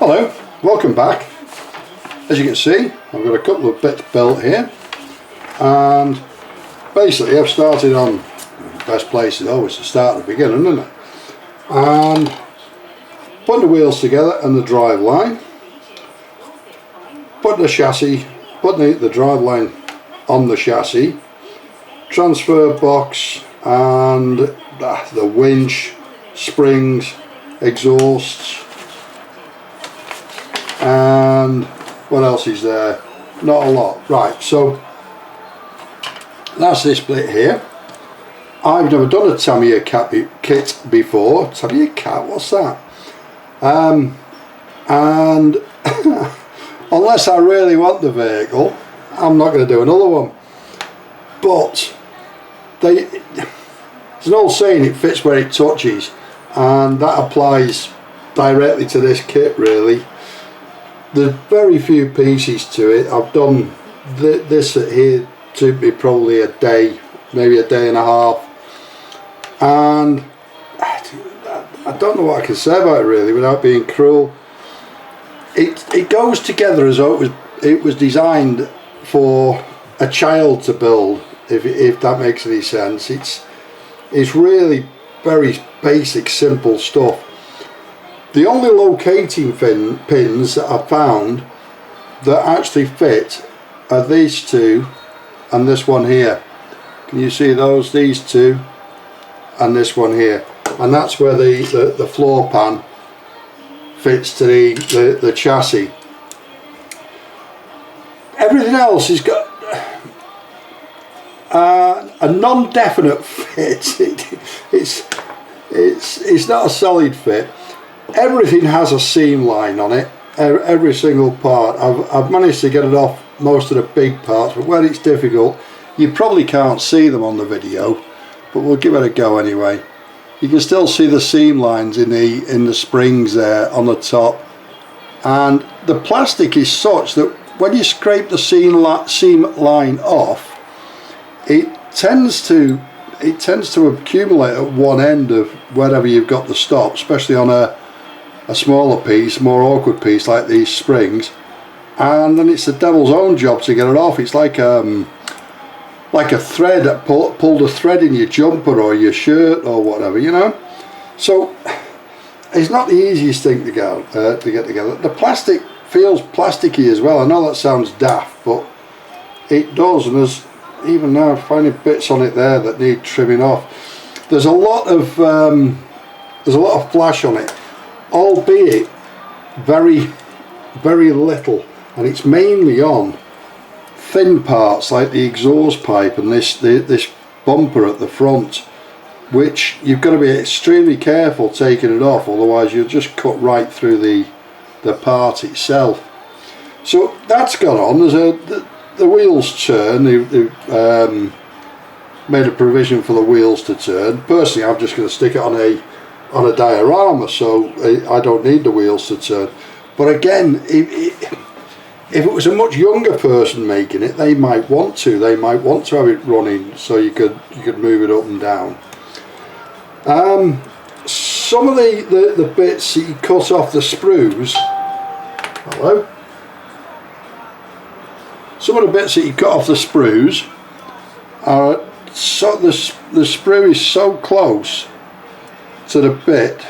Hello, welcome back. As you can see, I've got a couple of bits built here, and basically I've started on the best place is always to start at the beginning, isn't it? And putting the wheels together and the drive line, putting the chassis, putting the drive line on the chassis, transfer box and the winch, springs, exhausts, and what else is there? Not a lot. Right, so that's this bit here. I've never done a Tamiya kit before. Tamiya cat, what's that? And unless I really want the vehicle, I'm not going to do another one. But there's an old saying, it fits where it touches, and that applies directly to this kit really. There's very few pieces to it. I've done this here took me probably a day, maybe a day and a half, and I don't know what I can say about it really without being cruel. It goes together as though it was designed for a child to build, if that makes any sense. It's really very basic, simple stuff. The only locating pins that I've found that actually fit are these two and this one here. Can you see those? These two and this one here. And that's where the floor pan fits to the chassis. Everything else has got a non-definite fit. It's not a solid fit. Everything has a seam line on it, every single part. I've managed to get it off most of the big parts, but where it's difficult, you probably can't see them on the video, but we'll give it a go anyway. You can still see the seam lines in the springs there on the top, and the plastic is such that when you scrape the seam line off, it tends to accumulate at one end of wherever you've got the stop, especially on a smaller piece, more awkward piece like these springs, and then it's the devil's own job to get it off. It's like a thread that pulled a thread in your jumper or your shirt or whatever, you know. So it's not the easiest thing to get together. The plastic feels plasticky as well. I know that sounds daft, but it does, and there's even now finding bits on it there that need trimming off. There's a lot of flash on it, albeit very, very little, and it's mainly on thin parts like the exhaust pipe and this bumper at the front, which you've got to be extremely careful taking it off, otherwise you'll just cut right through the part itself. So that's gone on. The wheels turn. They've made a provision for the wheels to turn. Personally, I'm just going to stick it on a diorama, so I don't need the wheels to turn. But again, if it was a much younger person making it, they might want to have it running so you could move it up and down. Some of the bits that you cut off the sprues, hello. Some of the bits that you cut off the sprues are so the sprue is so close to the bit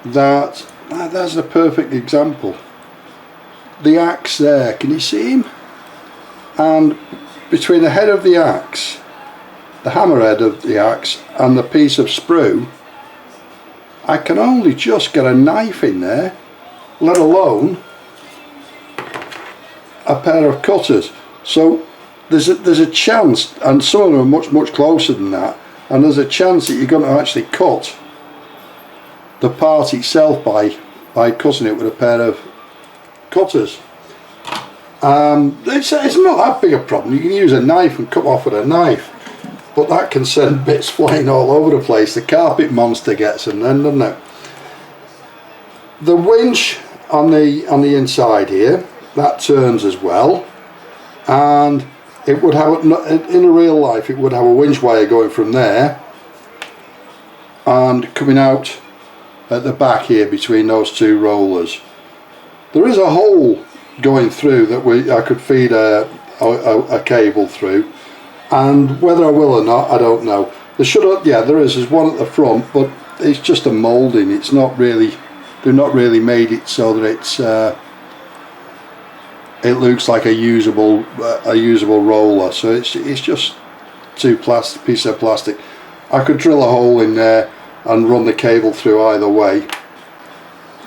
that that's a perfect example. The axe there, can you see him? And between the head of the axe, the hammerhead of the axe, and the piece of sprue, I can only just get a knife in there, let alone a pair of cutters. So there's a chance, and some of them are much closer than that, and there's a chance that you're going to actually cut the part itself by cutting it with a pair of cutters. It's not that big a problem. You can use a knife and cut off with a knife, but that can send bits flying all over the place. The carpet monster gets them then, doesn't it? The winch on the inside here, that turns as well, and it would have, in a real life, it would have a winch wire going from there and coming out at the back here between those two rollers. There is a hole going through that I could feed a cable through, and whether I will or not, I don't know. There should have, yeah, there's one at the front, but it's just a moulding. It's not really, they've not really made it so that it's it looks like a usable roller. So it's just two pieces of plastic. I could drill a hole in there and run the cable through either way.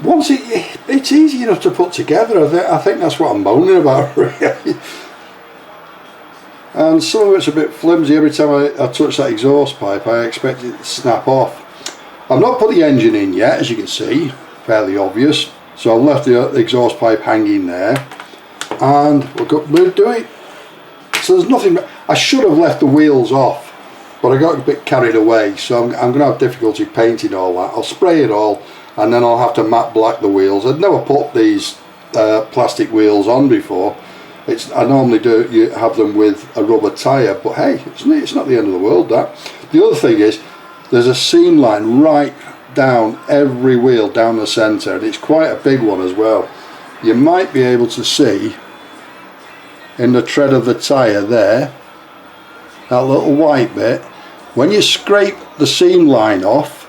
Once it's easy enough to put together. I think that's what I'm moaning about, really. And some of it's a bit flimsy. Every time I touch that exhaust pipe, I expect it to snap off. I've not put the engine in yet, as you can see, fairly obvious. So I've left the exhaust pipe hanging there, and we'll do it. So there's nothing. I should have left the wheels off, but I got a bit carried away. So I'm going to have difficulty painting all that. I'll spray it all, and then I'll have to matte black the wheels. I'd never put these plastic wheels on before. I normally you have them with a rubber tyre, but hey, it's not the end of the world, that. The other thing is, there's a seam line right down every wheel down the centre, and it's quite a big one as well. You might be able to see in the tread of the tyre there, that little white bit, when you scrape the seam line off,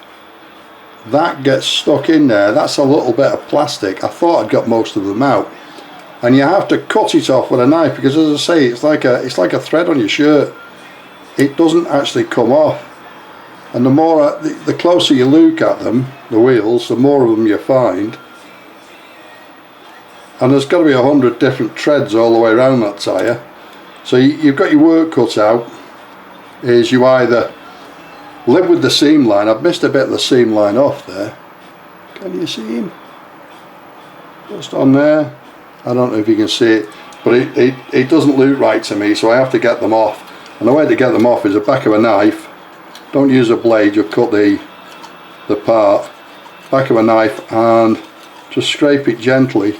that gets stuck in there. That's a little bit of plastic. I thought I'd got most of them out. And you have to cut it off with a knife, because, as I say, it's like a thread on your shirt. It doesn't actually come off. And the closer you look at them, the wheels, the more of them you find. And there's got to be 100 different treads all the way around that tyre. So you've got your work cut out. Is you either live with the seam line. I've missed a bit of the seam line off there. Can you see him? Just on there. I don't know if you can see it, but it doesn't look right to me, so I have to get them off. And the way to get them off is the back of a knife. Don't use a blade, you'll cut the part. Back of a knife, and just scrape it gently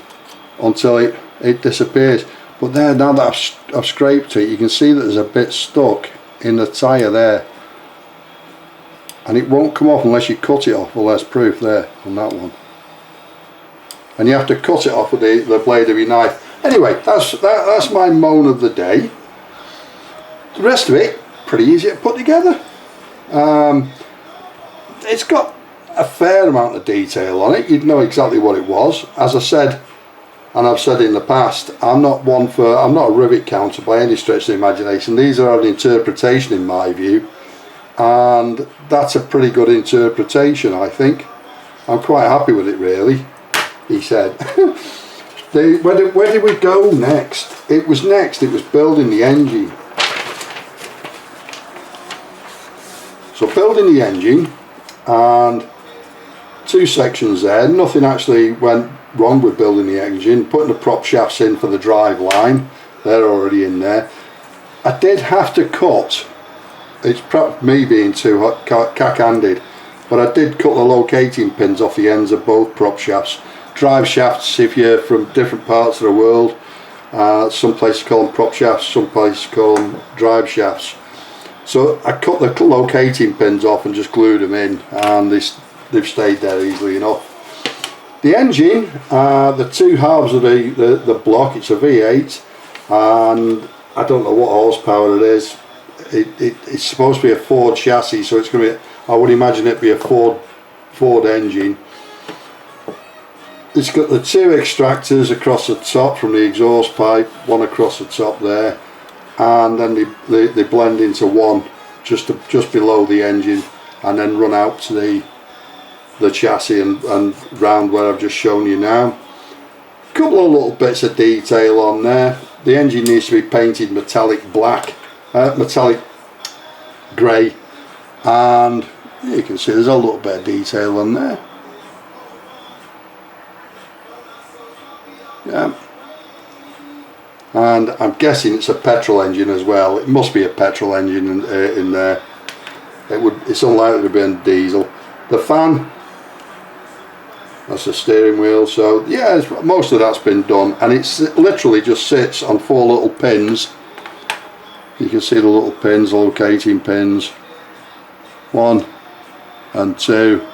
until it disappears. But there, now that I've scraped it, you can see that there's a bit stuck in the tyre there. And it won't come off unless you cut it off. Well, there's proof there on that one. And you have to cut it off with the blade of your knife. Anyway, that's my moan of the day. The rest of it, pretty easy to put together. It's got a fair amount of detail on it. You'd know exactly what it was. As I said, and I've said in the past, I'm not a rivet counter by any stretch of the imagination. These are an interpretation in my view, and that's a pretty good interpretation, I think. I'm quite happy with it, really. He said. Where did we go next? It was building the engine. So building the engine, and two sections there. Nothing actually went wrong with building the engine. Putting the prop shafts in for the drive line, they're already in there. I did have to cut, it's perhaps me being too cack-handed, but I did cut the locating pins off the ends of both prop shafts. Drive shafts, if you're from different parts of the world, some places call them prop shafts, some places call them drive shafts. So I cut the locating pins off and just glued them in, and they've stayed there easily enough. The engine, the two halves of the block, it's a V8, and I don't know what horsepower it is. It's supposed to be a Ford chassis, so it's going to be, I would imagine it'd be a Ford engine. It's got the two extractors across the top from the exhaust pipe, one across the top there, and then they blend into one just below the engine, and then run out to the chassis and round where I've just shown you now. A couple of little bits of detail on there. The engine needs to be painted metallic grey, and you can see there's a little bit of detail on there. Yeah, and I'm guessing it's a petrol engine as well. It must be a petrol engine in there. It's unlikely to be a diesel. The fan, that's the steering wheel. So yeah, most of that's been done, and it literally just sits on four little pins. You can see the little pins, locating pins, 1 and 2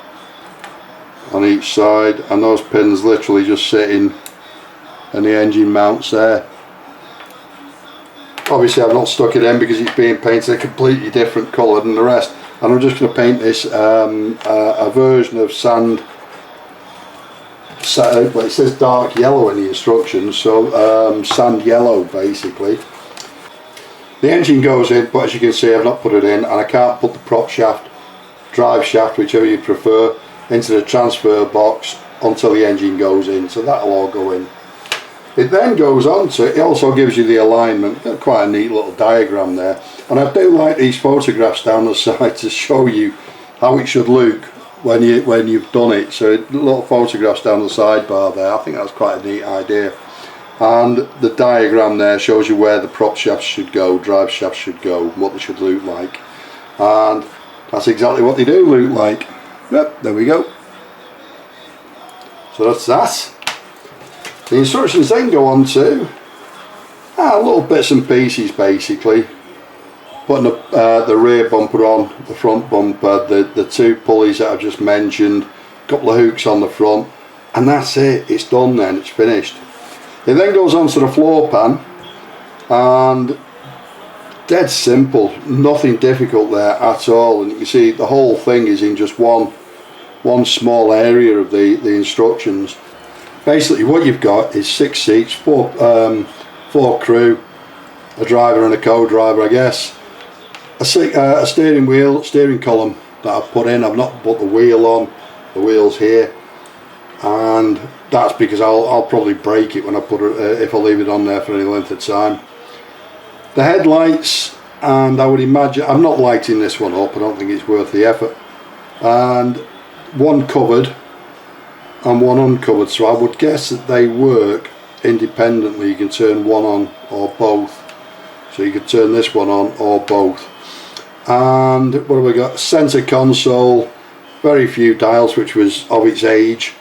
on each side, and those pins literally just sit in and the engine mounts there. Obviously I've not stuck it in because it's being painted a completely different colour than the rest, and I'm just going to paint this a version of sand. Well, it says dark yellow in the instructions, so sand yellow basically. The engine goes in, but as you can see I've not put it in, and I can't put the prop shaft, drive shaft, whichever you prefer, into the transfer box until the engine goes in, so that'll all go in. It then goes on to, it also gives you the alignment, quite a neat little diagram there, and I do like these photographs down the side to show you how it should look when you've done it. So little photographs down the sidebar there, I think that's quite a neat idea. And the diagram there shows you where the prop shafts should go, drive shafts should go, what they should look like, and that's exactly what they do look like. Yep, there we go. So that's that. The instructions then go on to little bits and pieces, basically putting the rear bumper on, the front bumper, the two pulleys that I've just mentioned, a couple of hooks on the front, and that's it. It's done then, it's finished. It then goes on to the floor pan, and dead simple, nothing difficult there at all, and you can see the whole thing is in just one small area of the instructions. Basically what you've got is 6 seats, four crew, a driver and a co-driver I guess, a steering wheel, steering column that I've put in. I've not put the wheel on, the wheel's here, and that's because I'll probably break it when I put it, if I leave it on there for any length of time. The headlights, and I would imagine, I'm not lighting this one up, I don't think it's worth the effort, and one covered and one uncovered, so I would guess that they work independently. You can turn one on or both, so you could turn this one on or both. And what have we got? Centre console, very few dials, which was of its age,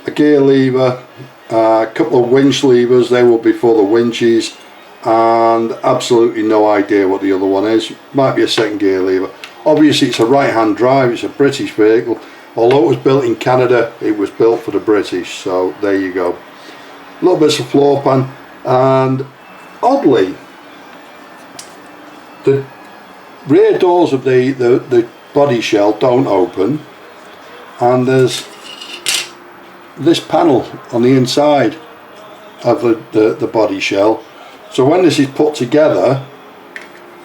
a gear lever, a couple of winch levers, they will be for the winches, and absolutely no idea what the other one is. Might be a second gear lever. Obviously it's a right hand drive, it's a British vehicle. Although it was built in Canada, it was built for the British, so there you go. Little bits of floor pan, and oddly the rear doors of the body shell don't open, and there's this panel on the inside of the body shell, so when this is put together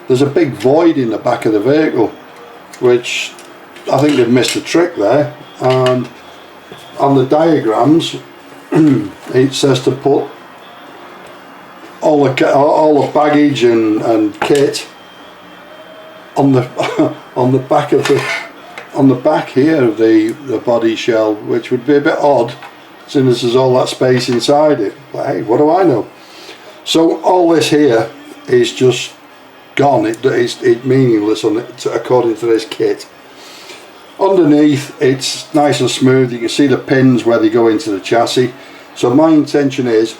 there's a big void in the back of the vehicle, which I think they've missed a trick there. And on the diagrams it says to put all the baggage and kit on the on the back of the back here of the body shell, which would be a bit odd seeing as there's all that space inside it, but hey, what do I know. So all this here is just gone, it's meaningless according to this kit. Underneath it's nice and smooth, you can see the pins where they go into the chassis. So my intention is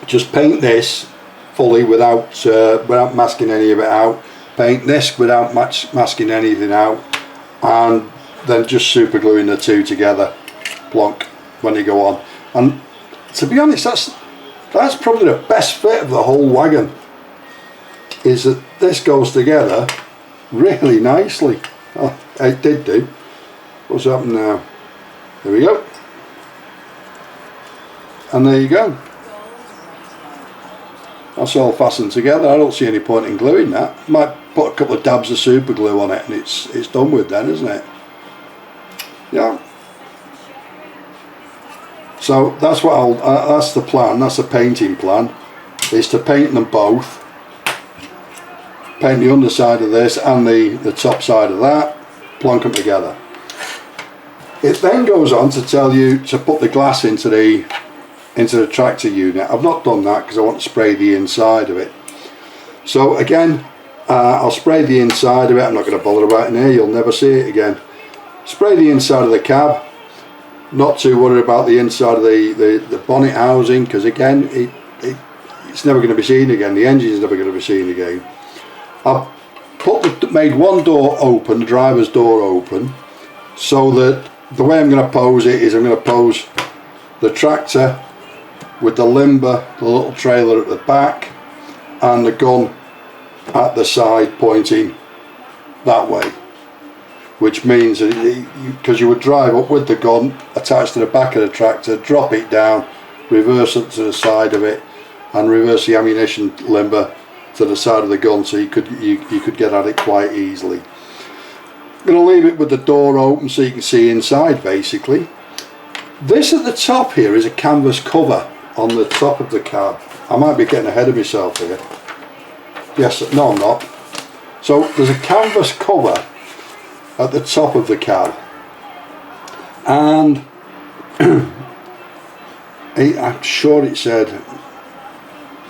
just paint this fully without masking any of it out, paint this without masking anything out, and then just super gluing the two together, plonk, when they go on. And to be honest, that's probably the best fit of the whole wagon, is that this goes together really nicely. Oh, it did do. What's happened now? There we go. And there you go. That's all fastened together. I don't see any point in gluing that. Might put a couple of dabs of super glue on it and it's done with then, isn't it? Yeah. So that's what that's the plan, that's the painting plan, is to paint them both. Paint the underside of this and the top side of that, plonk them together. It then goes on to tell you to put the glass into the tractor unit. I've not done that because I want to spray the inside of it. So again, I'll spray the inside of it. I'm not going to bother about it in here, you'll never see it again. Spray the inside of the cab. Not too worried about the inside of the bonnet housing, because again it's never going to be seen again. The engine is never going to be seen again. I've made one door open, the driver's door open, so that the way I'm going to pose it is I'm going to pose the tractor with the limber, the little trailer at the back, and the gun at the side pointing that way, which means that because you would drive up with the gun attached to the back of the tractor, drop it down, reverse it to the side of it, and reverse the ammunition limber to the side of the gun, so you could get at it quite easily. I'm going to leave it with the door open so you can see inside. Basically, this at the top here is a canvas cover on the top of the cab. I might be getting ahead of myself here. Yes, no I'm not. So there's a canvas cover at the top of the cab, and I'm sure it said,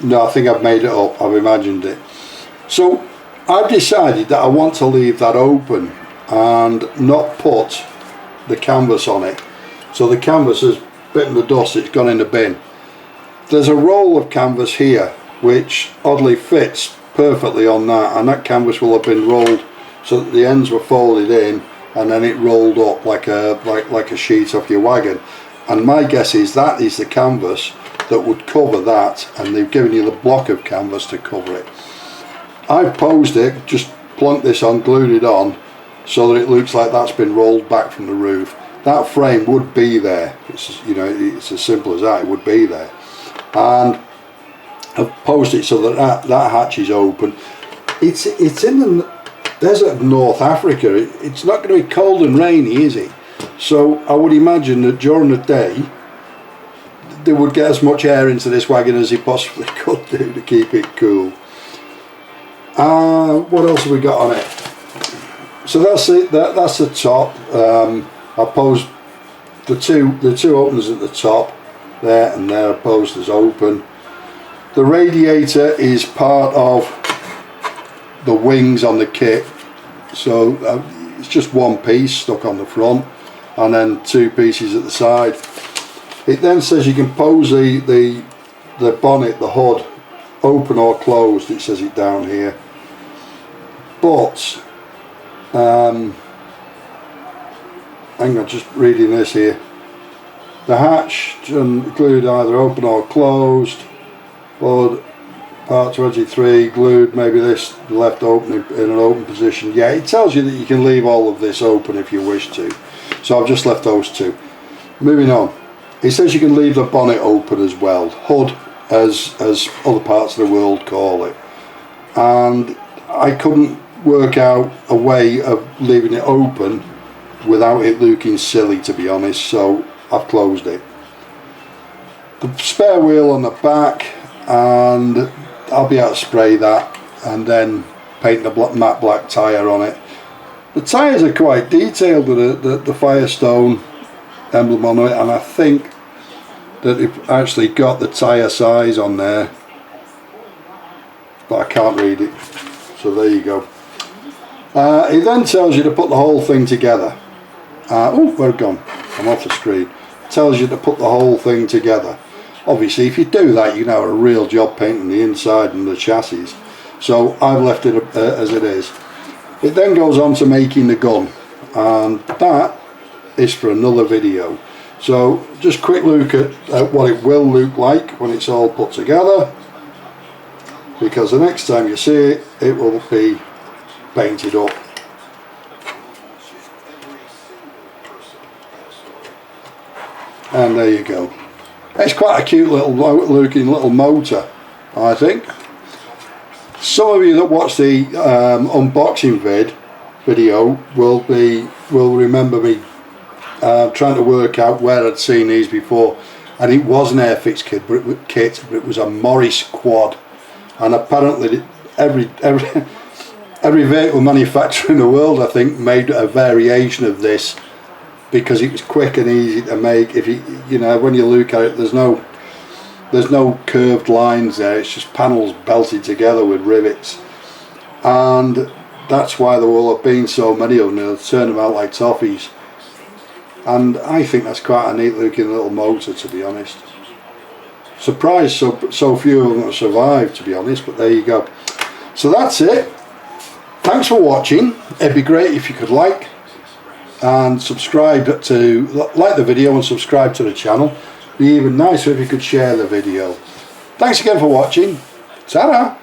no, I think I've made it up, I've imagined it. So I've decided that I want to leave that open and not put the canvas on it. So the canvas has bitten the dust, it's gone in the bin. There's a roll of canvas here which oddly fits perfectly on that, and that canvas will have been rolled so that the ends were folded in and then it rolled up like a sheet off your wagon. And my guess is that is the canvas that would cover that, and they've given you the block of canvas to cover it. I've posed it, just plunked this on, glued it on so that it looks like that's been rolled back from the roof. That frame would be there, it's, you know, it's as simple as that, it would be there. And I've posed it so that that hatch is open. It's in the desert of North Africa. It's not going to be cold and rainy, is it? So I would imagine that during the day they would get as much air into this wagon as they possibly could do to keep it cool. What else have we got on it? So that's it. That's the top. I posed the two openers at the top, there and there. I posed as open. The radiator is part of the wings on the kit, so it's just one piece stuck on the front, and then two pieces at the side. It then says you can pose the bonnet, the hood, open or closed. It says it down here, but hang on, just reading this here. The hatch include either open or closed. Hood, part 23, glued, maybe this left open in an open position. Yeah, it tells you that you can leave all of this open if you wish to. So I've just left those two. Moving on. It says you can leave the bonnet open as well. Hood, as other parts of the world call it. And I couldn't work out a way of leaving it open without it looking silly, to be honest, so I've closed it. The spare wheel on the back, and I'll be able to spray that and then paint the matte black tyre on it. The tyres are quite detailed with the Firestone emblem on it, and I think that they've actually got the tyre size on there, but I can't read it, so there you go. It then tells you to put the whole thing together. Oh, where it gone? I'm off the screen. It tells you to put the whole thing together. Obviously, if you do that, you can have a real job painting the inside and the chassis. So I've left it as it is. It then goes on to making the gun, and that is for another video. So just quick look at what it will look like when it's all put together, because the next time you see it, it will be painted up. And there you go. It's quite a cute little looking little motor, I think. Some of you that watch the unboxing video will remember me trying to work out where I'd seen these before, and it was an Airfix kit, but it was a Morris quad, and apparently every vehicle manufacturer in the world, I think, made a variation of this, because it was quick and easy to make. If you know, when you look at it, there's no curved lines there, it's just panels belted together with rivets, and that's why there will have been so many of them. They'll turn them out like toffees, and I think that's quite a neat looking little motor, to be honest. Surprised so few of them have survived, to be honest, but there you go. So that's it. Thanks for watching. It'd be great if you could like and subscribe like the video and subscribe to the channel. be even nicer if you could share the video. Thanks again for watching. Ta-ra!